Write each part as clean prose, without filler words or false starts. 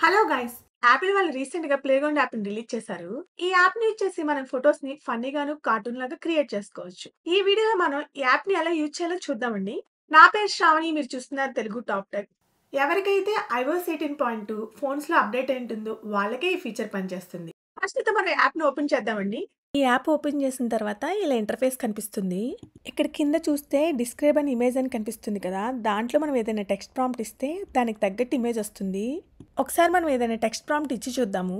Hello guys! Apple వాళ్ళు రీసెంట్‌గా playground యాప్‌ని రిలీజ్ చేశారు. ఈ యాప్‌ని యూజ్ చేసి మనం ఫోటోస్‌ని ఫన్నీగాను, కార్టూన్ లాగా క్రియేట్ చేసుకోవచ్చు. ఈ వీడియోలో మనం ఈ యాప్‌ని ఎలా యూజ్ చేయాలో చూద్దామండి. నా పేరు శ్రావణి. మీరు చూస్తున్నారు తెలుగు టాప్ టెక్. ఎవరికైతే iOS 18.2 ఫోన్స్‌లో అప్డేట్ అయి ఉంటుందో వాళ్ళకే ఈ ఫీచర్ పనిచేస్తుంది. ఫస్ట్ అయితే మనం యాప్‌ని ఓపెన్ చేద్దామండి. ఈ యాప్ ఓపెన్ చేసిన తర్వాత ఇలా ఇంటర్ఫేస్ కనిపిస్తుంది. ఇక్కడ కింద చూస్తే డిస్క్రైబ్ అని ఇమేజ్ అని కనిపిస్తుంది కదా, దాంట్లో మనం ఏదైనా టెక్స్ట్ ప్రాంప్ట్ ఇస్తే దానికి తగ్గట్టు ఇమేజ్ వస్తుంది. ఒకసారి మనం ఏదైనా టెక్స్ట్ ప్రాంప్ట్ ఇచ్చి చూద్దాము.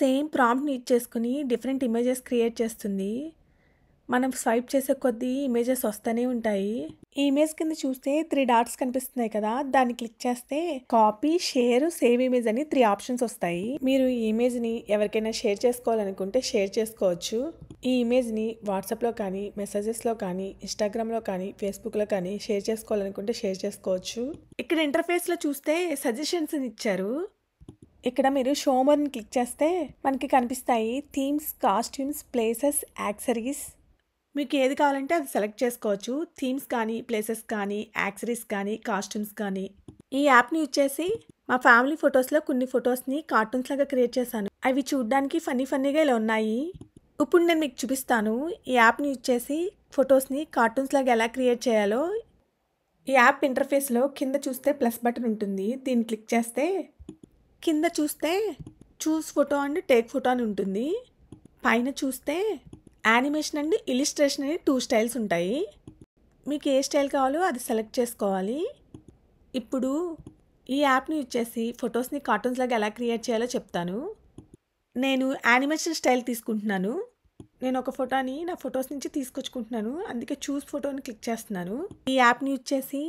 సేమ్ ప్రాంప్ట్ని ఇచ్చేసుకుని డిఫరెంట్ ఇమేజెస్ క్రియేట్ చేస్తుంది. మనం స్వైప్ చేసే కొద్దీ ఇమేజెస్ వస్తూనే ఉంటాయి. ఈ ఇమేజ్ కింద చూస్తే 3 డాట్స్ కనిపిస్తున్నాయి కదా, దాన్ని క్లిక్ చేస్తే కాపీ, షేర్, సేవ్ ఇమేజ్ అని 3 ఆప్షన్స్ వస్తాయి. మీరు ఈ ఇమేజ్ని ఎవరికైనా షేర్ చేసుకోవాలనుకుంటే షేర్ చేసుకోవచ్చు. ఈ ఇమేజ్ని వాట్సాప్లో కానీ, మెసేజెస్లో కానీ, ఇన్స్టాగ్రామ్లో కానీ, ఫేస్బుక్లో కానీ షేర్ చేసుకోవాలనుకుంటే షేర్ చేసుకోవచ్చు. ఇక్కడ ఇంటర్ఫేస్లో చూస్తే సజెషన్స్ ఇచ్చారు. ఇక్కడ మీరు షో మోర్ని క్లిక్ చేస్తే మనకి కనిపిస్తాయి థీమ్స్, కాస్ట్యూమ్స్, ప్లేసెస్, యాక్సెసరీస్. మీకు ఏది కావాలంటే అది సెలెక్ట్ చేసుకోవచ్చు. థీమ్స్ కానీ, ప్లేసెస్ కానీ, యాక్సెసరీస్ కానీ, కాస్ట్యూమ్స్ కానీ. ఈ యాప్ని యూజ్ చేసి మా ఫ్యామిలీ ఫొటోస్లో కొన్ని ఫొటోస్ని కార్టూన్స్ లాగా క్రియేట్ చేశాను. అవి చూడడానికి ఫన్నీగా ఇలా ఉన్నాయి. ఇప్పుడు నేను మీకు చూపిస్తాను ఈ యాప్ని యూజ్ చేసి ఫొటోస్ని కార్టూన్స్ లాగా ఎలా క్రియేట్ చేయాలో. ఈ యాప్ ఇంటర్ఫేస్లో కింద చూస్తే ప్లస్ బటన్ ఉంటుంది. దీన్ని క్లిక్ చేస్తే కింద చూస్తే చూస్ ఫోటో అండ్ టేక్ ఫోటో అని ఉంటుంది. పైన చూస్తే యానిమేషన్ అండ్ ఇలిస్ట్రేషన్ అని 2 స్టైల్స్ ఉంటాయి. మీకు ఏ స్టైల్ కావాలో అది సెలెక్ట్ చేసుకోవాలి. ఇప్పుడు ఈ యాప్ని యూజ్ చేసి ఫొటోస్ని కార్టూన్స్ లాగా ఎలా క్రియేట్ చేయాలో చెప్తాను. నేను యానిమేషన్ స్టైల్ తీసుకుంటున్నాను. నేను ఒక ఫోటోని నా ఫొటోస్ నుంచి తీసుకొచ్చుకుంటున్నాను, అందుకే చూస్ ఫోటోని క్లిక్ చేస్తున్నాను. ఈ యాప్ని యూజ్ చేసి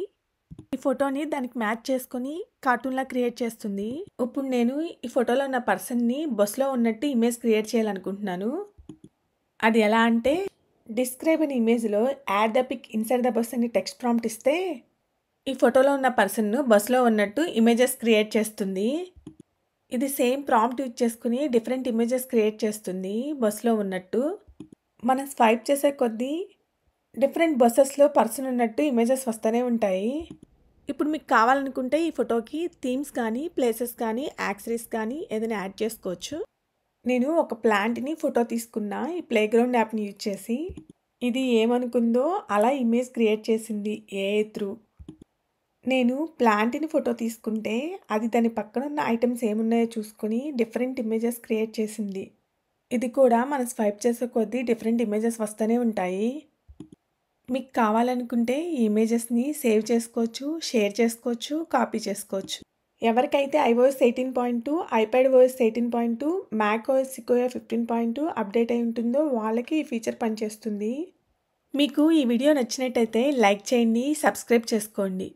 ఈ ఫోటోని దానికి మ్యాచ్ చేసుకొని కార్టూన్లా క్రియేట్ చేస్తుంది. ఇప్పుడు నేను ఈ ఫోటోలో ఉన్న పర్సన్ని బస్సులో ఉన్నట్టు ఇమేజ్ క్రియేట్ చేయాలనుకుంటున్నాను. అది ఎలా అంటే డిస్క్రైబ్ అనే ఇమేజ్లో add the pic inside the bus అని టెక్స్ట్ ప్రాంప్ట్ ఇస్తే ఈ ఫోటోలో ఉన్న పర్సన్ను బస్సులో ఉన్నట్టు ఇమేజెస్ క్రియేట్ చేస్తుంది. ఇది సేమ్ ప్రాంప్ట్ యూజ్ చేసుకుని డిఫరెంట్ ఇమేజెస్ క్రియేట్ చేస్తుంది బస్సులో ఉన్నట్టు. మనం స్వైప్ చేసే కొద్దీ డిఫరెంట్ బస్సెస్లో పర్సన్ ఉన్నట్టు ఇమేజెస్ వస్తూనే ఉంటాయి. ఇప్పుడు మీకు కావాలనుకుంటే ఈ ఫోటోకి థీమ్స్ కానీ, ప్లేసెస్ కానీ, యాక్సెసరీస్ కానీ ఏదైనా యాడ్ చేసుకోవచ్చు. నేను ఒక ప్లాంట్ని ఫోటో తీసుకున్నా ఈ ప్లేగ్రౌండ్ యాప్ని యూజ్ చేసి. ఇది ఏమనుకుందో అలా ఇమేజ్ క్రియేట్ చేసింది ఏఐ త్రూ. నేను ప్లాంట్ని ఫోటో తీసుకుంటే అది దాని పక్కన ఉన్న ఐటమ్స్ ఏమున్నాయో చూసుకొని డిఫరెంట్ ఇమేజెస్ క్రియేట్ చేసింది. ఇది కూడా మనం స్వైప్ చేసే కొద్దీ డిఫరెంట్ ఇమేజెస్ వస్తూనే ఉంటాయి. మీకు కావాలనుకుంటే ఈ ఇమేజెస్ని సేవ్ చేసుకోవచ్చు, షేర్ చేసుకోవచ్చు, కాపీ చేసుకోవచ్చు. ఎవరికైతే iOS 18.2, iPadOS 18.2, macOS Sequoia 15.2 update అయి ఉంటుందో వాళ్ళకి ఈ ఫీచర్ పనిచేస్తుంది. మీకు ఈ వీడియో నచ్చినట్టయితే లైక్ చేయండి, సబ్స్క్రైబ్ చేసుకోండి.